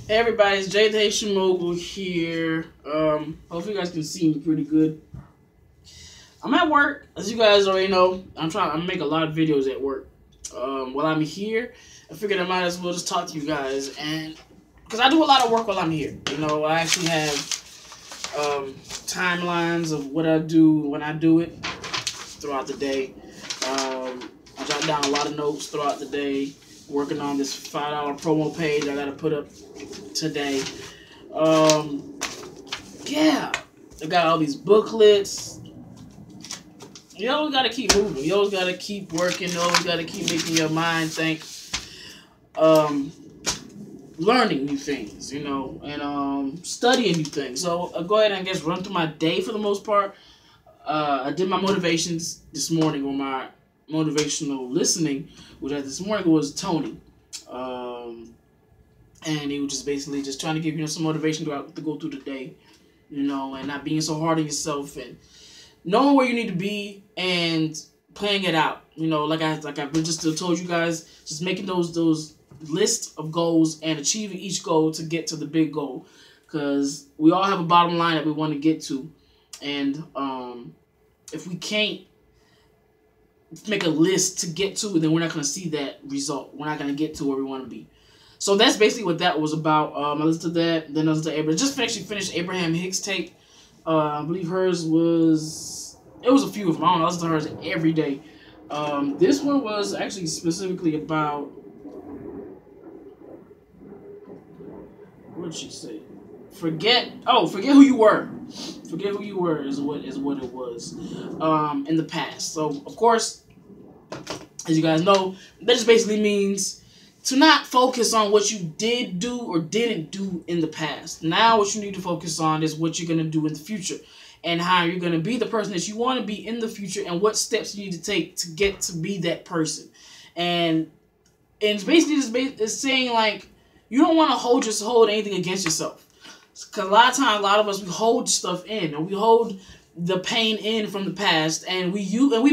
Hey everybody, it's Jay the Haitian Mogul here. Hopefully you guys can see me pretty good. I'm at work, as you guys already know. I make a lot of videos at work. While I'm here, I figured I might as well just talk to you guys, and because I do a lot of work while I'm here. You know, I actually have timelines of what I do when I do it throughout the day. I jot down a lot of notes throughout the day, working on this $5 promo page I gotta put up today. Yeah, I got all these booklets. You always gotta keep moving. You always gotta keep working. You always gotta keep making your mind think. Learning new things, you know, and studying new things. So I'll go ahead and I guess run through my day for the most part. I did my motivations this morning, or my motivational listening, which this morning was Tony. And he was just basically just trying to give you some motivation to go through the day, you know, and not being so hard on yourself and knowing where you need to be and playing it out. You know, like I just told you guys, just making those list of goals and achieving each goal to get to the big goal, because we all have a bottom line that we want to get to, and if we can't make a list to get to, then we're not going to see that result. We're not going to get to where we want to be. So that's basically what that was about. I listened to that, then I listened to Abraham. Just actually finished Abraham Hicks' tape. I believe hers was, it was a few of them. I don't know, I listen to hers every day. This one was actually specifically about, what did she say? Forget who you were. Forget who you were is what it was in the past. So of course, as you guys know, that just basically means to not focus on what you did do or didn't do in the past. Now what you need to focus on is what you're going to do in the future, and how you're going to be the person that you want to be in the future, and what steps you need to take to get to be that person. And it's basically it's saying, like, you don't want to hold anything against yourself. Because a lot of times, a lot of us, we hold stuff in, and we hold the pain in from the past, and we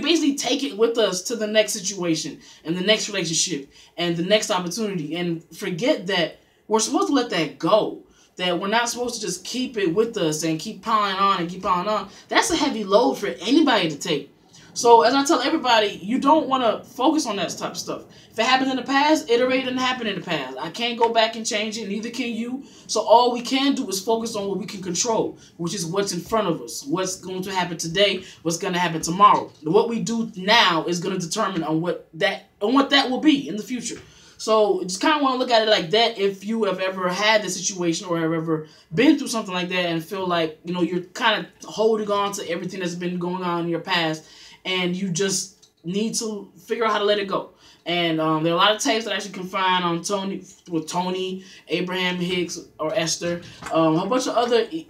basically take it with us to the next situation, and the next relationship, and the next opportunity, and forget that we're supposed to let that go. That we're not supposed to just keep it with us and keep piling on and keep piling on. That's a heavy load for anybody to take. So as I tell everybody, you don't want to focus on that type of stuff. If it happened in the past, it already didn't happen in the past. I can't go back and change it, neither can you. So all we can do is focus on what we can control, which is what's in front of us, what's going to happen today, what's going to happen tomorrow. What we do now is going to determine on what that will be in the future. So just kind of want to look at it like that. If you have ever had this situation or have ever been through something like that and feel like, you know, you're kind of holding on to everything that's been going on in your past, and you just need to figure out how to let it go. And there are a lot of tapes that I actually can find on Tony, Abraham Hicks, or Esther. A whole bunch of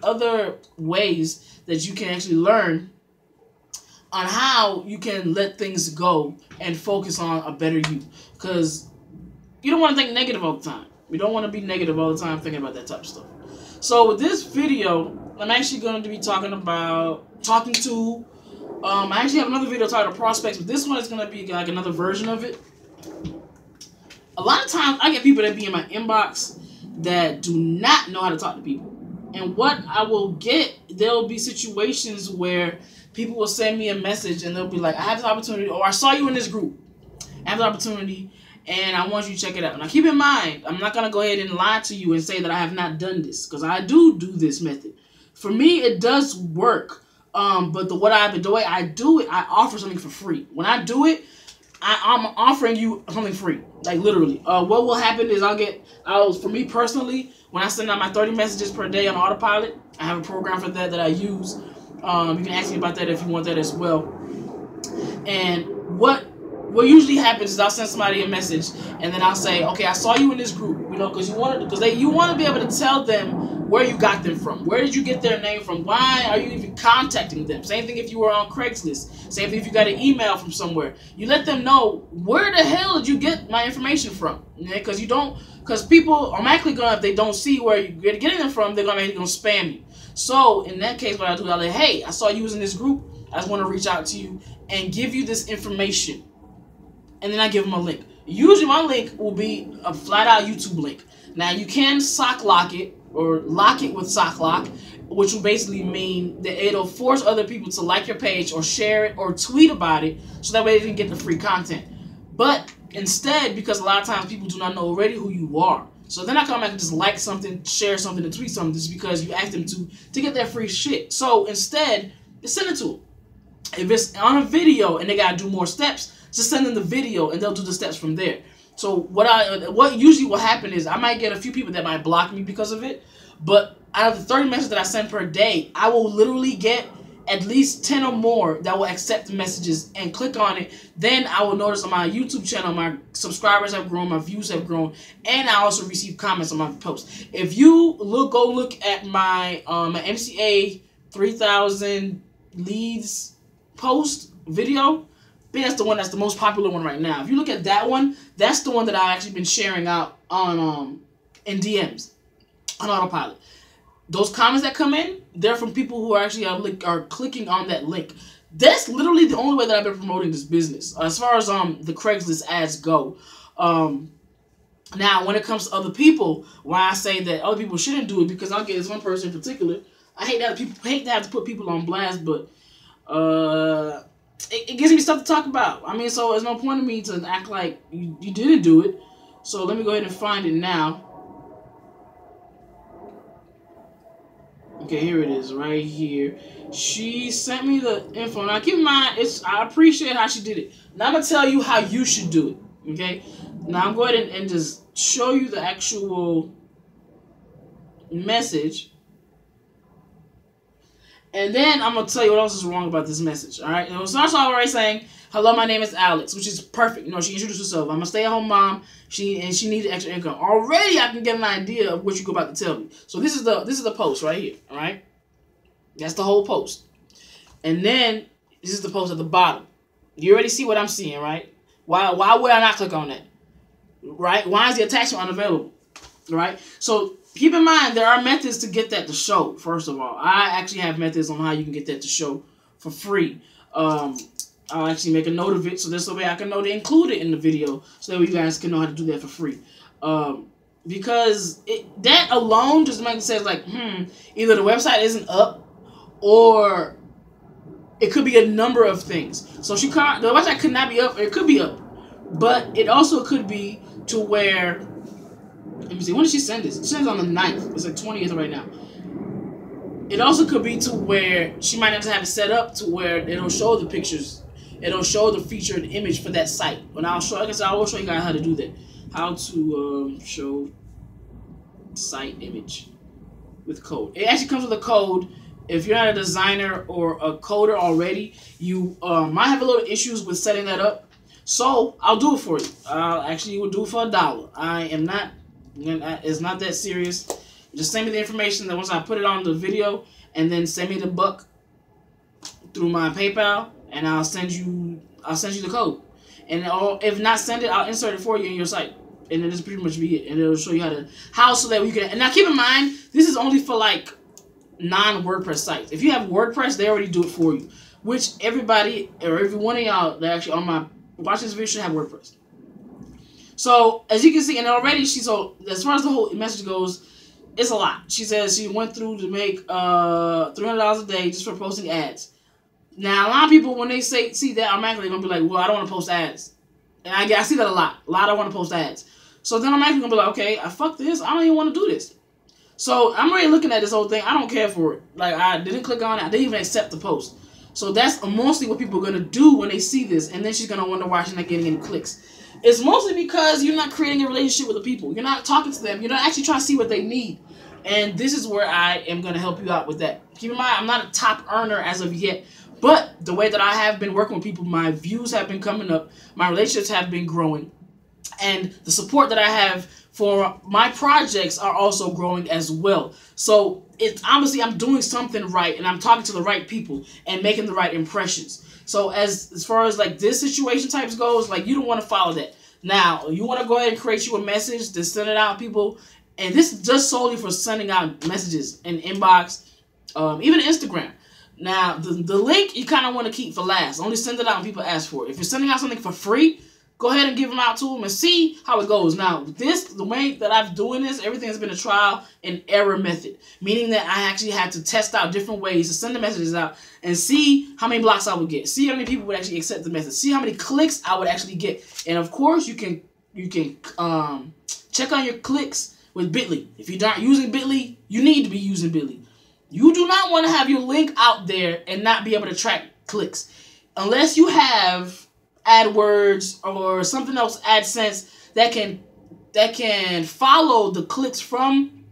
other ways that you can actually learn on how you can let things go and focus on a better you. Because you don't want to think negative all the time. You don't want to be negative all the time thinking about that type of stuff. So with this video, I'm actually going to be talking to I actually have another video titled Prospects, but this one is going to be like another version of it. A lot of times I get people that be in my inbox that do not know how to talk to people. And what I will get, there'll be situations where people will send me a message and they'll be like, I have this opportunity, or I saw you in this group. I have the opportunity and I want you to check it out. Now keep in mind, I'm not going to go ahead and lie to you and say that I have not done this, because I do this method. For me, it does work. But the way I do it, I offer something for free. When I do it, I'm offering you something free, like literally. What will happen is for me personally, when I send out my 30 messages per day on autopilot, I have a program for that I use. You can ask me about that if you want that as well. And what usually happens is I'll send somebody a message, and then I'll say, okay, I saw you in this group, you know, because you want to be able to tell them where you got them from. Where did you get their name from? Why are you even contacting them? Same thing if you were on Craigslist. Same thing if you got an email from somewhere. You let them know, where the hell did you get my information from? Because people automatically if they don't see where you're getting them from, they're gonna spam you. So in that case, what I do, I'll say, hey, I saw you was in this group. I just want to reach out to you and give you this information. And then I give them a link. Usually my link will be a flat out YouTube link. Now you can sock lock it or lock it with sock lock, which will basically mean that it'll force other people to like your page or share it or tweet about it, so that way they can get the free content. But instead, because a lot of times people do not know already who you are, so they're not gonna just like something, share something, and tweet something just because you asked them to get their free shit. So instead, send it to them. If it's on a video and they gotta do more steps, just send them the video and they'll do the steps from there. So what usually will happen is I might get a few people that might block me because of it, but out of the 30 messages that I send per day, I will literally get at least 10 or more that will accept the messages and click on it. Then I will notice on my YouTube channel, my subscribers have grown, my views have grown, and I also receive comments on my posts. If you go look at my MCA 3000 leads post video, I think that's the one that's the most popular one right now. If you look at that one, that's the one that I've actually been sharing out on in DMs on autopilot. Those comments that come in, they're from people who actually are clicking on that link. That's literally the only way that I've been promoting this business as far as the Craigslist ads go. Now, when it comes to other people, why I say that other people shouldn't do it, because I'll get this one person in particular. I hate to have to put people on blast, but it gives me stuff to talk about. I mean, so there's no point in me to act like you didn't do it. So let me go ahead and find it now. Okay, here it is, right here. She sent me the info. Now, keep in mind, I appreciate how she did it. Now, I'm going to tell you how you should do it, okay? Now, I'm going to go ahead and just show you the actual message. And then I'm going to tell you what else is wrong about this message, all right? And it starts off already saying, hello, my name is Alex, which is perfect. You know, she introduced herself. I'm a stay-at-home mom. She needed extra income. Already, I can get an idea of what you're about to tell me. So this is the post right here, all right? That's the whole post. And then this is the post at the bottom. You already see what I'm seeing, right? Why would I not click on that? Right? Why is the attachment unavailable? Right? So keep in mind, there are methods to get that to show, first of all. I actually have methods on how you can get that to show for free. I'll actually make a note of it, so this way I can know to include it in the video, so that you guys can know how to do that for free. Because that alone just makes sense, like, either the website isn't up, or it could be a number of things. So the website could not be up, or it could be up. But it also could be to where, let me see, when did she send this? She sends on the 9th. It's like 20th right now. It also could be to where she might have to have it set up to where it'll show the pictures. It'll show the featured image for that site. And I will show you guys how to do that. How to show site image with code. It actually comes with a code. If you're not a designer or a coder already, you might have a little issues with setting that up. So I'll do it for you. Actually, we'll do it for $1. I am not. It's not that serious. Just send me the information that once I put it on the video, and then send me the buck through my PayPal, and I'll send you the code. And if not send it, I'll insert it for you in your site, and then just pretty much be it. And it'll show you how so that you can. And now keep in mind, this is only for like non-WordPress sites. If you have WordPress, they already do it for you. Which everybody or every one of y'all that actually on my watch this video should have WordPress. So as you can see, and already as far as the whole message goes, it's a lot. She says she went through to make $300 a day just for posting ads. Now, a lot of people, when they see that, automatically going to be like, well, I don't want to post ads. And I see that a lot. A lot don't want to post ads. So then I'm actually going to be like, okay, fuck this. I don't even want to do this. So I'm already looking at this whole thing. I don't care for it. Like, I didn't click on it. I didn't even accept the post. So that's mostly what people are going to do when they see this. And then she's going to wonder why she's not getting any clicks. It's mostly because you're not creating a relationship with the people. You're not talking to them. You're not actually trying to see what they need. And this is where I am going to help you out with that. Keep in mind, I'm not a top earner as of yet. But the way that I have been working with people, my views have been coming up. My relationships have been growing. And the support that I have for my projects are also growing as well. So it's obviously I'm doing something right, and I'm talking to the right people and making the right impressions. So as far as like this situation types goes, like you don't want to follow that. Now, you want to go ahead and create you a message to send it out to people. And this is just solely for sending out messages in inbox, even Instagram. Now, the link you kind of want to keep for last. Only send it out when people ask for it. If you're sending out something for free, go ahead and give them out to them and see how it goes. Now, the way that I'm doing this, everything has been a trial and error method, meaning that I actually had to test out different ways to send the messages out and see how many blocks I would get, see how many people would actually accept the message, see how many clicks I would actually get. And of course, you can check on your clicks with Bitly. If you're not using Bitly, you need to be using Bitly. You do not want to have your link out there and not be able to track clicks unless you have AdWords or something else, AdSense, that can follow the clicks from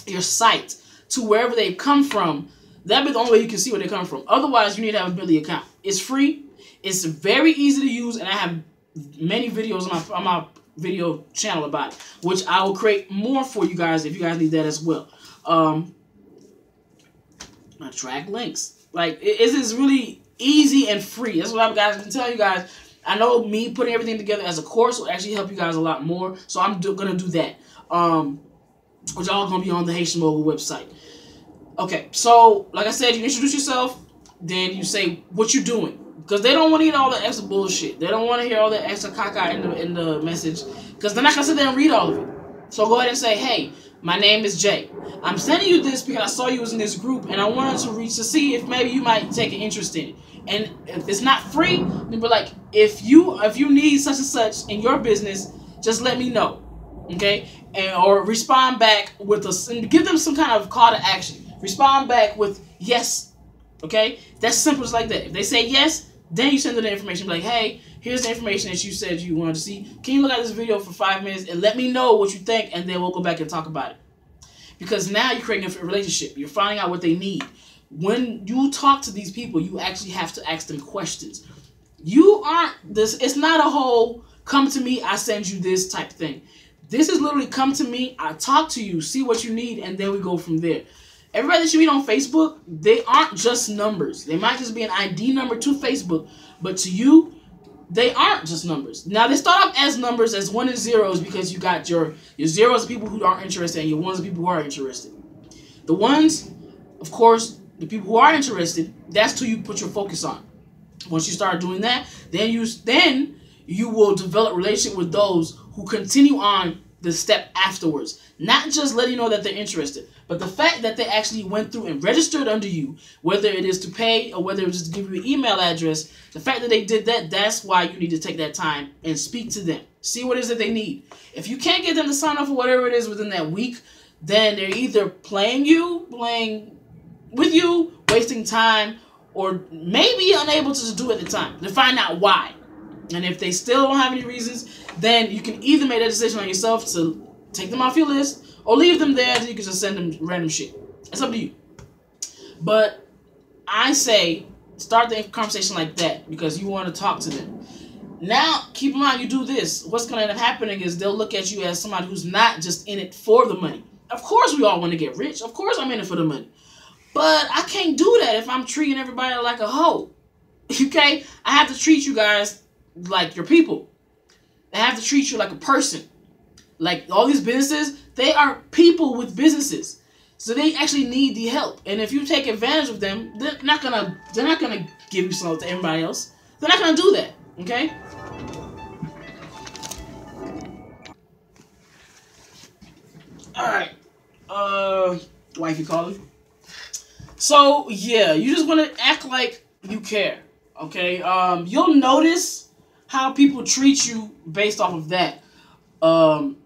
your site to wherever they come from. That'd be the only way you can see where they come from. Otherwise, you need to have a Bitly account. It's free. It's very easy to use, and I have many videos on my video channel about it, which I will create more for you guys if you guys need that as well. Track links. Like, it is really easy and free. That's what I've got to tell you guys. I know me putting everything together as a course will actually help you guys a lot more, so I'm gonna do that. Which all gonna be on the Haitian Mogul website. Okay, so like I said, you introduce yourself, then you say what you're doing, because they don't want to hear all the extra bullshit. They don't want to hear all the extra caca in the message, because they're not gonna sit there and read all of it. So go ahead and say, hey, my name is Jay. I'm sending you this because I saw you was in this group, and I wanted to see if maybe you might take an interest in it. And if it's not free, then be like, if you need such and such in your business, just let me know, okay? Or respond back with and give them some kind of call to action. Respond back with yes, okay? That's simple as like that. If they say yes, then you send them the information. Be like, hey, here's the information that you said you wanted to see. Can you look at this video for 5 minutes and let me know what you think, and then we'll go back and talk about it. Because now you're creating a relationship. You're finding out what they need. When you talk to these people, you actually have to ask them questions. You aren't this. It's not a whole come to me, I send you this type thing. This is literally come to me, I talk to you, see what you need, and then we go from there. Everybody that you meet on Facebook, they aren't just numbers. They might just be an ID number to Facebook, but to you, they aren't just numbers. Now, they start off as numbers, as 1 and 0s, because you got your zeros of people who aren't interested and your 1s of people who are interested. The ones, of course, the people who are interested, that's who you put your focus on. Once you start doing that, then you will develop a relationship with those who continue on the step afterwards. Not just letting you know that they're interested, but the fact that they actually went through and registered under you, whether it is to pay or whether it's just to give you an email address, the fact that they did that, that's why you need to take that time and speak to them. See what it is that they need. If you can't get them to sign up for whatever it is within that week, then they're either playing with you, wasting time, or maybe unable to do it at the time. To find out why. And if they still don't have any reasons, then you can either make that decision on yourself to take them off your list, or leave them there so you can just send them random shit. It's up to you. But I say start the conversation like that because you want to talk to them. Now, keep in mind, you do this. What's going to end up happening is they'll look at you as somebody who's not just in it for the money. Of course, we all want to get rich. Of course, I'm in it for the money. But I can't do that if I'm treating everybody like a hoe. Okay? I have to treat you guys like your people. I have to treat you like a person. Like all these businesses, they are people with businesses. So they actually need the help. And if you take advantage of them, they're not gonna give you something to everybody else. They're not gonna do that. Okay? Alright. Wifey calling. So yeah, you just wanna act like you care. Okay? You'll notice how people treat you based off of that.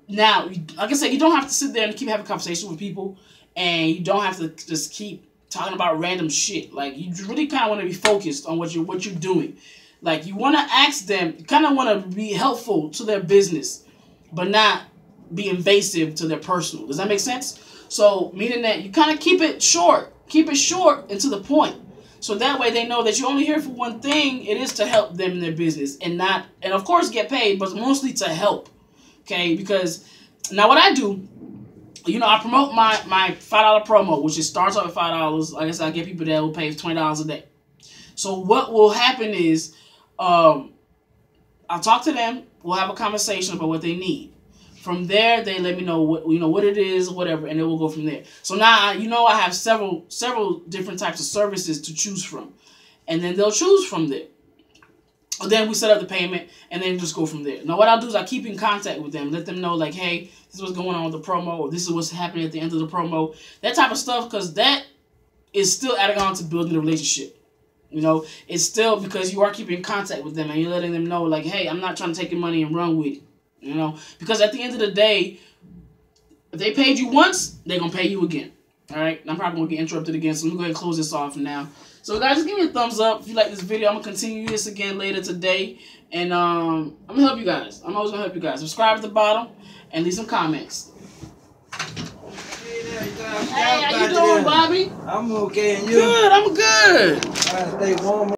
Now, like I said, you don't have to sit there and keep having conversations with people, and you don't have to just keep talking about random shit. Like, you really kind of want to be focused on what you're doing. Like, you want to ask them, you kind of want to be helpful to their business, but not be invasive to their personal. Does that make sense? So, meaning that you kind of keep it short and to the point. So that way they know that you're only here for one thing. It is to help them in their business and of course get paid, but mostly to help. Okay, because now what I do, I promote my $5 promo, which starts off at $5. Like I said, I get people that will pay $20 a day. So what will happen is, I'll talk to them. We'll have a conversation about what they need. From there, they let me know what it is, whatever, and then we'll go from there. So now I have several different types of services to choose from, and then they'll choose from there. Then we set up the payment, and then just go from there. Now, what I'll do is I keep in contact with them, let them know, like, hey, this is what's going on with the promo, or this is what's happening at the end of the promo, that type of stuff, because that is still adding on to building the relationship. You know, it's still because you are keeping in contact with them, and you're letting them know, like, hey, I'm not trying to take your money and run with it. You know, because at the end of the day, if they paid you once, they're going to pay you again. All right, I'm probably going to get interrupted again, so I'm going to go ahead and close this off now. So, guys, just give me a thumbs up if you like this video. I'm going to continue this again later today. And I'm going to help you guys. I'm always going to help you guys. Subscribe at the bottom and leave some comments. Hey, how you doing, Bobby? I'm okay, and you? Good, I'm good. Trying to stay warm.